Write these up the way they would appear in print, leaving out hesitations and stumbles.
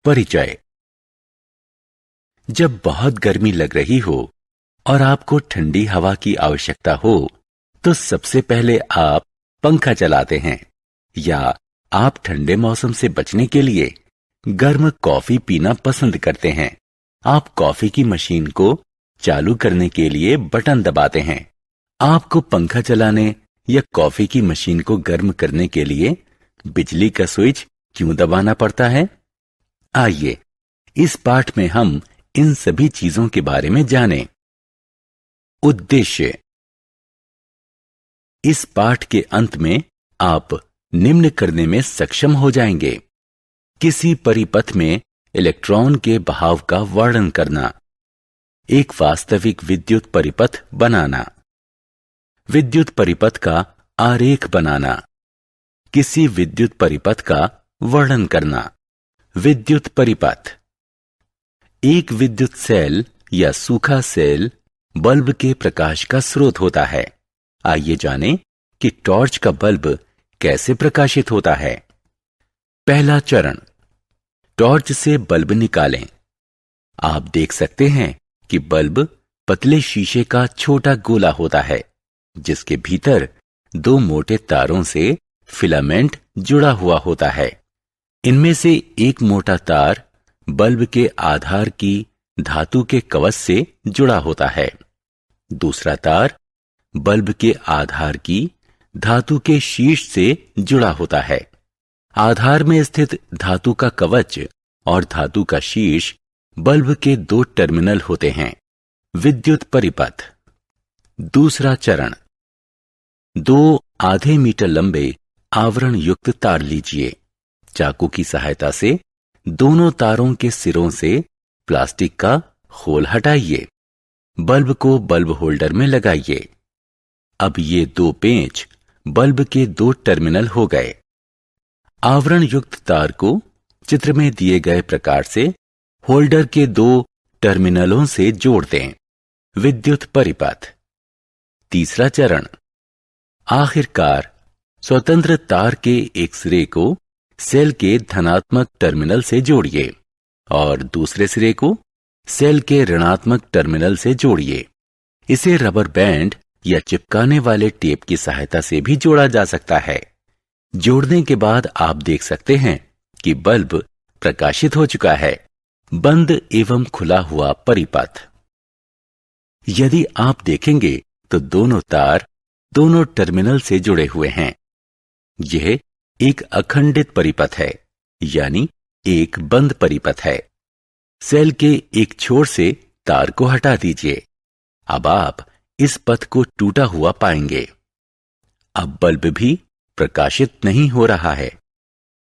परिचय। जब बहुत गर्मी लग रही हो और आपको ठंडी हवा की आवश्यकता हो तो सबसे पहले आप पंखा चलाते हैं, या आप ठंडे मौसम से बचने के लिए गर्म कॉफी पीना पसंद करते हैं। आप कॉफी की मशीन को चालू करने के लिए बटन दबाते हैं। आपको पंखा चलाने या कॉफी की मशीन को गर्म करने के लिए बिजली का स्विच क्यों दबाना पड़ता है? आइए इस पाठ में हम इन सभी चीजों के बारे में जानें। उद्देश्य। इस पाठ के अंत में आप निम्न करने में सक्षम हो जाएंगे: किसी परिपथ में इलेक्ट्रॉन के बहाव का वर्णन करना, एक वास्तविक विद्युत परिपथ बनाना, विद्युत परिपथ का आरेख बनाना, किसी विद्युत परिपथ का वर्णन करना। विद्युत परिपथ। एक विद्युत सेल या सूखा सेल बल्ब के प्रकाश का स्रोत होता है। आइए जानें कि टॉर्च का बल्ब कैसे प्रकाशित होता है। पहला चरण, टॉर्च से बल्ब निकालें। आप देख सकते हैं कि बल्ब पतले शीशे का छोटा गोला होता है, जिसके भीतर दो मोटे तारों से फिलामेंट जुड़ा हुआ होता है। इनमें से एक मोटा तार बल्ब के आधार की धातु के कवच से जुड़ा होता है। दूसरा तार बल्ब के आधार की धातु के शीर्ष से जुड़ा होता है। आधार में स्थित धातु का कवच और धातु का शीर्ष बल्ब के दो टर्मिनल होते हैं। विद्युत परिपथ। दूसरा चरण, दो आधे मीटर लंबे आवरण युक्त तार लीजिए। चाकू की सहायता से दोनों तारों के सिरों से प्लास्टिक का खोल हटाइए। बल्ब को बल्ब होल्डर में लगाइए। अब ये दो पेंच बल्ब के दो टर्मिनल हो गए। आवरण युक्त तार को चित्र में दिए गए प्रकार से होल्डर के दो टर्मिनलों से जोड़ दें। विद्युत परिपथ। तीसरा चरण, आखिरकार स्वतंत्र तार के एक सिरे को सेल के धनात्मक टर्मिनल से जोड़िए और दूसरे सिरे को सेल के ऋणात्मक टर्मिनल से जोड़िए। इसे रबर बैंड या चिपकाने वाले टेप की सहायता से भी जोड़ा जा सकता है। जोड़ने के बाद आप देख सकते हैं कि बल्ब प्रकाशित हो चुका है। बंद एवं खुला हुआ परिपथ। यदि आप देखेंगे तो दोनों तार दोनों टर्मिनल से जुड़े हुए हैं। यह एक अखंडित परिपथ है, यानी एक बंद परिपथ है। सेल के एक छोर से तार को हटा दीजिए। अब आप इस पथ को टूटा हुआ पाएंगे। अब बल्ब भी प्रकाशित नहीं हो रहा है,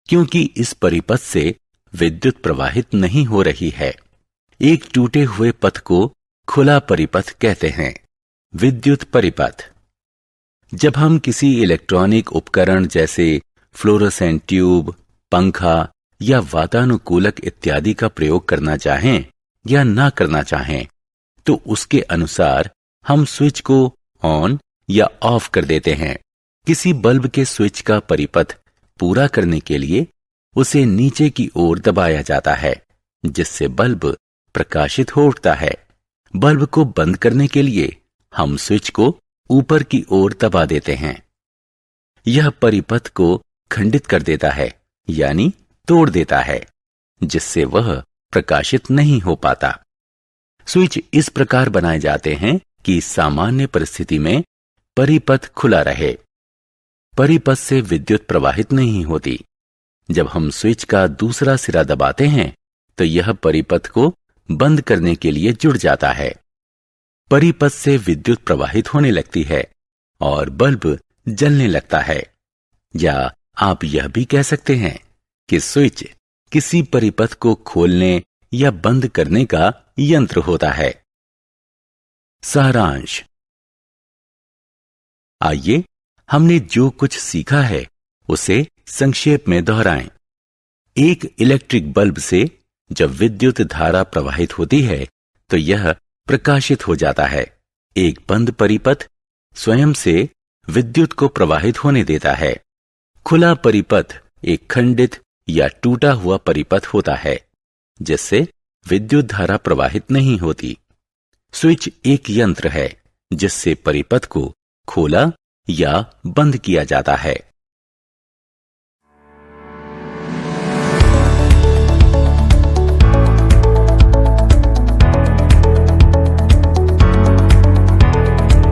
क्योंकि इस परिपथ से विद्युत प्रवाहित नहीं हो रही है। एक टूटे हुए पथ को खुला परिपथ कहते हैं। विद्युत परिपथ। जब हम किसी इलेक्ट्रॉनिक उपकरण जैसे फ्लोरोसेंट ट्यूब, पंखा या वातानुकूलक इत्यादि का प्रयोग करना चाहें या ना करना चाहें, तो उसके अनुसार हम स्विच को ऑन या ऑफ कर देते हैं। किसी बल्ब के स्विच का परिपथ पूरा करने के लिए उसे नीचे की ओर दबाया जाता है, जिससे बल्ब प्रकाशित हो उठता है। बल्ब को बंद करने के लिए हम स्विच को ऊपर की ओर दबा देते हैं। यह परिपथ को खंडित कर देता है, यानी तोड़ देता है, जिससे वह प्रकाशित नहीं हो पाता। स्विच इस प्रकार बनाए जाते हैं कि सामान्य परिस्थिति में परिपथ खुला रहे। परिपथ से विद्युत प्रवाहित नहीं होती। जब हम स्विच का दूसरा सिरा दबाते हैं तो यह परिपथ को बंद करने के लिए जुड़ जाता है। परिपथ से विद्युत प्रवाहित होने लगती है और बल्ब जलने लगता है। या आप यह भी कह सकते हैं कि स्विच किसी परिपथ को खोलने या बंद करने का यंत्र होता है। सारांश। आइए हमने जो कुछ सीखा है उसे संक्षेप में दोहराएं। एक इलेक्ट्रिक बल्ब से जब विद्युत धारा प्रवाहित होती है तो यह प्रकाशित हो जाता है। एक बंद परिपथ स्वयं से विद्युत को प्रवाहित होने देता है। खुला परिपथ एक खंडित या टूटा हुआ परिपथ होता है, जिससे विद्युत धारा प्रवाहित नहीं होती। स्विच एक यंत्र है जिससे परिपथ को खोला या बंद किया जाता है।